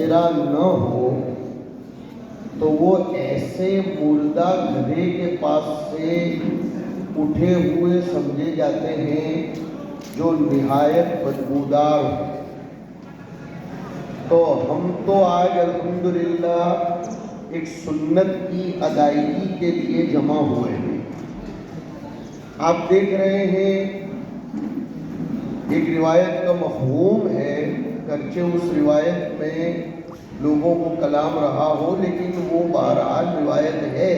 تبصرہ نہ ہو تو وہ ایسے مردہ گدھے کے پاس سے اٹھے ہوئے سمجھے جاتے ہیں جو نہایت بدبودار ہو۔ تو ہم تو آج الحمدللہ ایک سنت کی ادائیگی کے لیے جمع ہوئے ہیں۔ آپ دیکھ رہے ہیں ایک روایت کا مفہوم ہے، گرچہ اس روایت میں لوگوں کو کلام رہا ہو، لیکن وہ بہرحال روایت ہے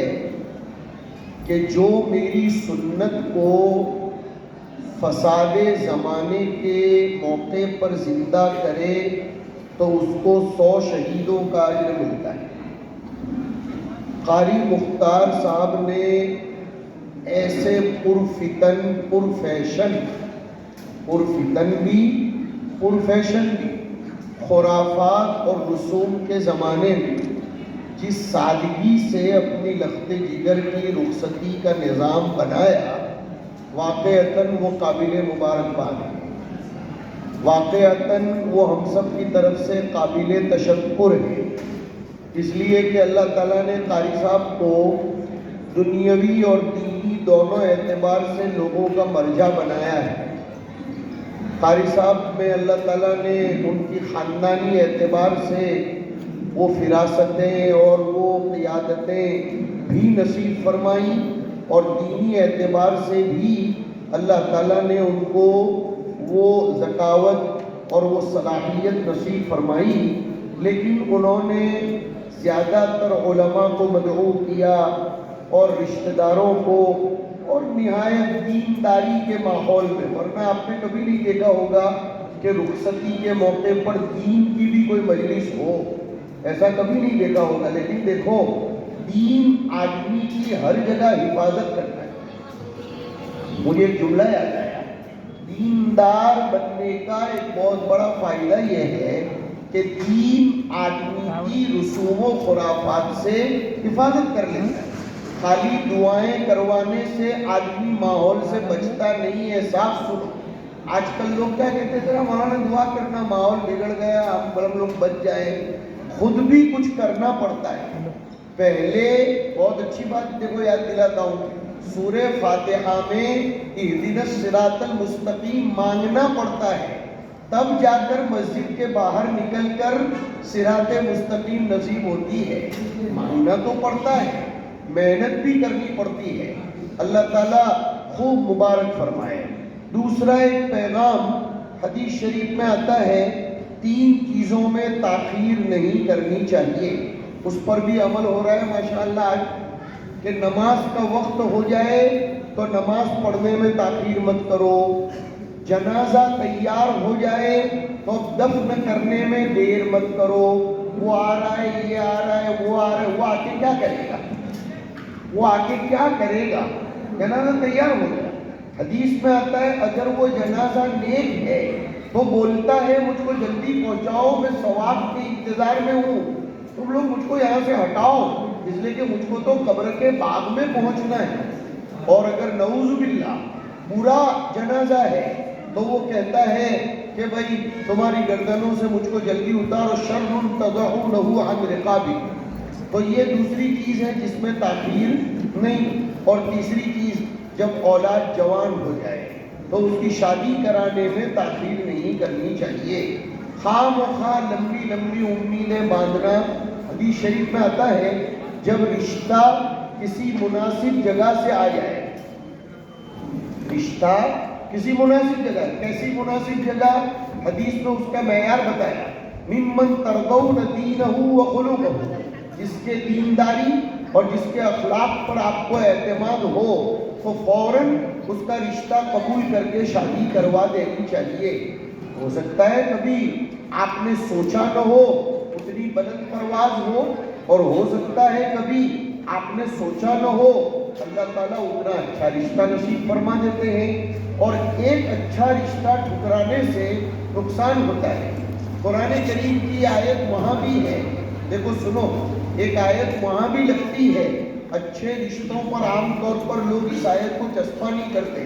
کہ جو میری سنت کو فساد زمانے کے موقع پر زندہ کرے تو اس کو 100 شہیدوں کا اجر ملتا ہے۔ قاری مختار صاحب نے ایسے پرفتن بھی پرفیشن بھی خرافات اور رسوم کے زمانے میں جس سادگی سے اپنی لخت جگر کی رخصتی کا نظام بنایا، واقعتاً وہ قابل مبارکباد ہے، واقعتاً وہ ہم سب کی طرف سے قابل تشکر ہے، اس لیے کہ اللہ تعالیٰ نے قاری صاحب کو دنیاوی اور دینی دونوں اعتبار سے لوگوں کا مرجع بنایا ہے۔ قاری صاحب میں اللہ تعالیٰ نے ان کی خاندانی اعتبار سے وہ فراستیں اور وہ قیادتیں بھی نصیب فرمائیں، اور دینی اعتبار سے بھی اللہ تعالیٰ نے ان کو وہ ذکاوت اور وہ صلاحیت نصیب فرمائی، لیکن انہوں نے زیادہ تر علماء کو مدعو کیا اور رشتہ داروں کو، اور نہایت دینداری کے ماحول میں، ورنہ آپ نے کبھی نہیں دیکھا ہوگا کہ رخصتی کے موقع پر دین کی بھی کوئی مجلس ہو، ایسا کبھی نہیں دیکھا ہوگا۔ لیکن دیکھو، دین آدمی کی ہر جگہ حفاظت کرتا ہے۔ مجھے ایک جملہ یاد آیا، دیندار بننے کا ایک بہت بڑا فائدہ یہ ہے کہ دین آدمی کی رسوم و خرافات سے حفاظت کر لیتا ہے۔ خالی دعائیں کروانے سے آدمی ماحول سے بچتا نہیں ہے۔ صاف سنو، آج کل لوگ کیا کہتے ہیں، ذرا مولانا دعا کرنا، ماحول بگڑ گیا، ہم لوگ بچ جائیں۔ خود بھی کچھ کرنا پڑتا ہے۔ پہلے بہت اچھی بات دیکھو، یاد دلاتا ہوں، سورہ فاتحہ میں اہدنا الصراط المستقیم مانگنا پڑتا ہے، تب جا کر مسجد کے باہر نکل کر صراط مستقیم نصیب ہوتی ہے۔ مانگنا تو پڑتا ہے، محنت بھی کرنی پڑتی ہے۔ اللہ تعالیٰ خوب مبارک فرمائے۔ دوسرا ایک پیغام حدیث شریف میں آتا ہے، 3 چیزوں میں تاخیر نہیں کرنی چاہیے، اس پر بھی عمل ہو رہا ہے ماشاءاللہ آج، کہ نماز کا وقت ہو جائے تو نماز پڑھنے میں تاخیر مت کرو، جنازہ تیار ہو جائے تو دفن کرنے میں دیر مت کرو، وہ آ رہا ہے، یہ آ رہا ہے، وہ آ رہا ہے، وہ آ کے کیا کرے گا؟ وہ آگے کیا کرے گا؟ جنازہ تیار ہو گیا۔ حدیث میں آتا ہے، اگر وہ جنازہ نیک ہے تو بولتا ہے مجھ کو جلدی پہنچاؤ، میں ثواب کے انتظار میں ہوں، تم لوگ مجھ کو یہاں سے ہٹاؤ، اس لیے کہ مجھ کو تو قبر کے باغ میں پہنچنا ہے۔ اور اگر نعوذ باللہ برا جنازہ ہے تو وہ کہتا ہے کہ بھائی تمہاری گردنوں سے مجھ کو جلدی اتارو، شر تضعونہ عن رقابی۔ تو یہ دوسری چیز ہے جس میں تاخیر نہیں۔ اور تیسری چیز، جب اولاد جوان ہو جائے تو اس کی شادی کرانے میں تاخیر نہیں کرنی چاہیے۔ خواہ مخواہ لمبی لمبی امیدیں باندھنا، حدیث شریف میں آتا ہے جب رشتہ کسی مناسب جگہ سے آ جائے، رشتہ کسی مناسب جگہ، کیسی مناسب جگہ؟ حدیث میں اس کا معیار بتایا، ممن ترضون دینہ وخلقہ، جس کے دینداری اور جس کے اخلاق پر آپ کو اعتماد ہو تو فوراً اس کا رشتہ قبول کر کے شادی کروا دینی چاہیے۔ ہو سکتا ہے کبھی آپ نے سوچا نہ ہو، اتنی بلند پرواز ہو، اور ہو سکتا ہے کبھی آپ نے سوچا نہ ہو، اللہ تعالیٰ اتنا اچھا رشتہ نصیب فرما دیتے ہیں۔ اور ایک اچھا رشتہ ٹھکرانے سے نقصان ہوتا ہے۔ قرآن کریم کی آیت وہاں بھی ہے، دیکھو سنو، ایک آیت وہاں بھی لگتی ہے۔ اچھے رشتوں پر عام طور پر لوگ اس آیت کو چسپاں نہیں کرتے،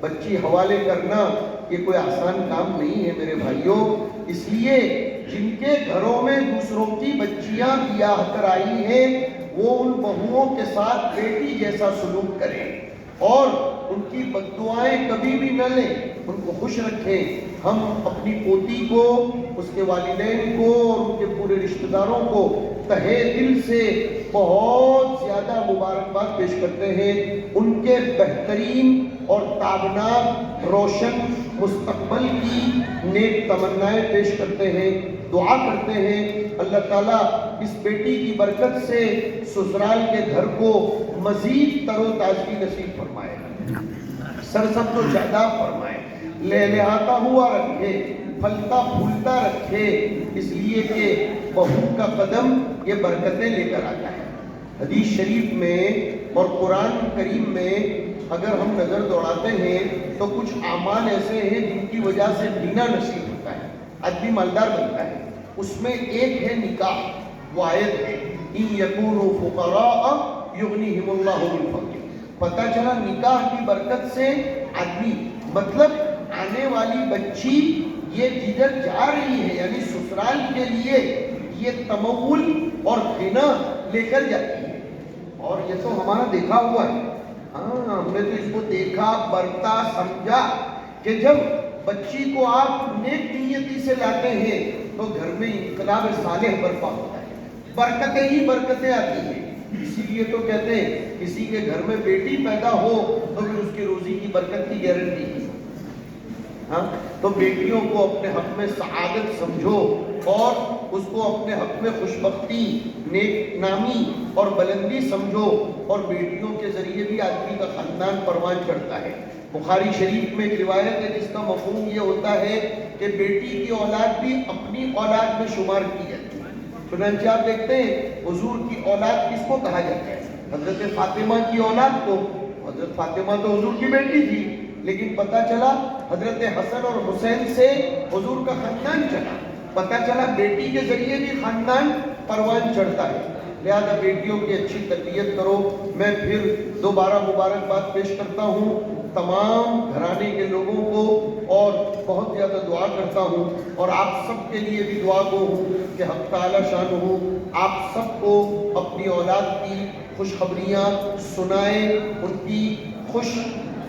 بچی حوالے کرنا یہ کوئی آسان کام نہیں ہے میرے بھائیوں، اس لیے جن کے گھروں میں دوسروں کی بچیاں بیاہ کر آئی ہیں وہ ان بہوؤں کے ساتھ بیٹی جیسا سلوک کریں اور ان کی بد دعائیں کبھی بھی نہ لیں، ان کو خوش رکھیں۔ ہم اپنی پوتی کو، اس کے والدین کو اور ان کے پورے رشتہ داروں کو تہہ دل سے بہت زیادہ مبارکباد پیش کرتے ہیں، ان کے بہترین اور تابناک روشن مستقبل کی نیک تمنائیں پیش کرتے ہیں، دعا کرتے ہیں اللہ تعالیٰ اس بیٹی کی برکت سے سسرال کے گھر کو مزید تر و تازگی نصیب فرمائے، سرسبز و شاداب فرمائے، لہلہاتا ہوا رکھے، پھلتا پھولتا رکھے، اس لیے کہ بہو کا قدم یہ برکتیں لے کر آتا ہے۔ حدیث شریف میں اور قرآن کریم میں اگر ہم نظر دوڑاتے ہیں تو کچھ اعمال ایسے ہیں جن کی وجہ سے غنیٰ نصیب ہوتا ہے، آدمی مالدار بنتا ہے، اس میں ایک ہے نکاح، وہ آیت ہے ان یکونوا فقراء یغنیہم اللہ من فضلہ۔ پتہ چلا نکاح کی برکت سے آدمی، مطلب آنے والی بچی یہ جدھر جا رہی ہے یعنی سسرال کے لیے یہ تمول اور غنا لے کر جاتی ہے، اور یہ تو ہمارا دیکھا ہوا ہے، ہاں ہم نے تو اس کو دیکھا برتا سمجھا کہ جب بچی کو آپ نیک نیتی سے لاتے ہیں تو گھر میں انقلاب صالح برپا ہوتا ہے، برکتیں ہی برکتیں آتی ہیں۔ اسی لیے تو کہتے ہیں کسی کے گھر میں بیٹی پیدا ہو تو پھر اس کی روزی کی برکت کی گارنٹی ہے۔ ہاں تو بیٹیوں کو اپنے حق میں سعادت سمجھو اور اس کو اپنے حق میں خوشبختی، نیک نامی اور بلندی سمجھو، اور بیٹیوں کے ذریعے بھی آدمی کا خاندان پروان چڑھتا ہے۔ بخاری شریف میں ایک روایت ہے جس کا مفہوم یہ ہوتا ہے کہ بیٹی کی اولاد بھی اپنی اولاد میں شمار کی جاتی ہے۔ چنانچہ آپ دیکھتے ہیں حضور کی اولاد کس کو کہا جاتا ہے؟ حضرت فاطمہ کی اولاد کو۔ حضرت فاطمہ تو حضور کی بیٹی تھی، لیکن پتہ چلا حضرت حسن اور حسین سے حضور کا خاندان چلا، پتہ چلا بیٹی کے ذریعے بھی خاندان پروان چڑھتا ہے۔ لہذا بیٹیوں کی اچھی تربیت کرو۔ میں پھر دوبارہ مبارکباد پیش کرتا ہوں تمام گھرانے کے لوگوں کو اور بہت زیادہ دعا کرتا ہوں، اور آپ سب کے لیے بھی دعا گو ہوں کہ حق تعالی شانہ آپ سب کو اپنی اولاد کی خوشخبریاں سنائے، ان کی خوش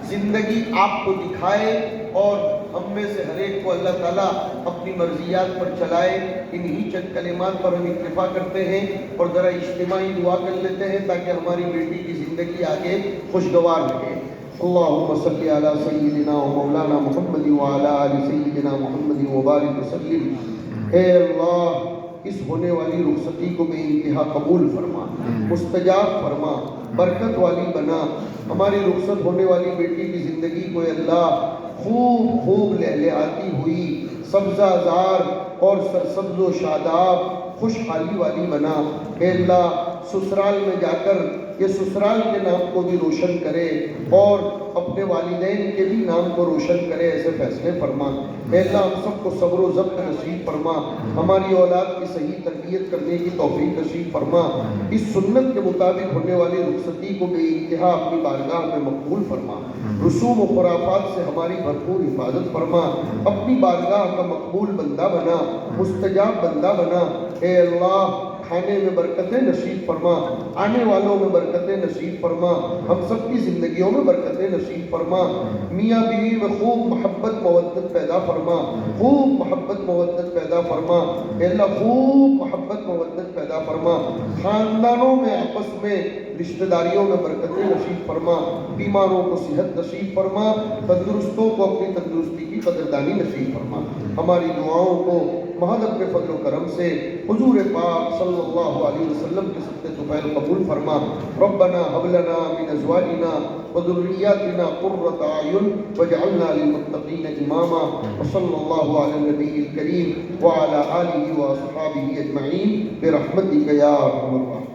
زندگی آپ کو دکھائے، اور ہم میں سے ہر ایک کو اللہ تعالیٰ اپنی مرضیات پر چلائے۔ انہی چند کلمات پر ہم اکتفا کرتے ہیں اور ذرا اجتماعی دعا کر لیتے ہیں تاکہ ہماری بیٹی کی زندگی آگے خوشگوار رہے۔ اللہم صلی علی سیدنا و مولانا محمد وعلی آل سیدنا محمد وبارک وسلم۔ اے اللہ اس ہونے والی رخصتی کو بے انتہا قبول فرما، مستجاب فرما، برکت والی بنا۔ ہماری رخصت ہونے والی بیٹی کی زندگی کو اے اللہ خوب خوب لہلہاتی ہوئی، سبزہ زار اور سرسبز و شاداب خوشحالی والی بنا۔ اے اللہ سسرال میں جا کر یہ سسرال کے نام کو بھی روشن کرے اور اپنے والدین کے بھی نام کو روشن کرے، ایسے فیصلے فرما۔ اے اللہ ہم سب کو صبر و ضبط نصیب فرما، ہماری اولاد کی صحیح تربیت کرنے کی توفیق نصیب فرما، اس سنت کے مطابق ہونے والی رخصتی کو بے انتہا اپنی بارگاہ میں مقبول فرما، رسوم و خرافات سے ہماری بھرپور حفاظت فرما، اپنی بارگاہ کا مقبول بندہ بنا، مستجاب بندہ بنا۔ اے اللہ کھانے میں برکتیں نصیب فرما، آنے والوں میں برکتیں نصیب فرما، ہم سب کی زندگیوں میں برکتیں نصیب فرما، میاں بیوی میں خوب محبت مودت پیدا فرما، خوب محبت مودت پیدا فرما۔ اے اللہ خوب محبت مودت پیدا فرما، خاندانوں میں آپس میں رشتہ داریوں میں برکتیں نصیب فرما، بیماروں کو صحت نصیب فرما، تندرستوں کو اپنی تندرستی کی قدردانی نصیب فرما۔ ہماری دعاؤں کو محض اپنے فضل و کرم سے حضور پاک صلی اللہ علیہ وسلم کے صدقے طفیل قبول فرما۔ ربنا هب لنا من ازواجنا وذرياتنا قرة اعين واجعلنا للمتقين اماما، وصلى الله على النبي الكريم وعلى آله واصحابه اجمعين برحمتك يا ارحم الراحمين۔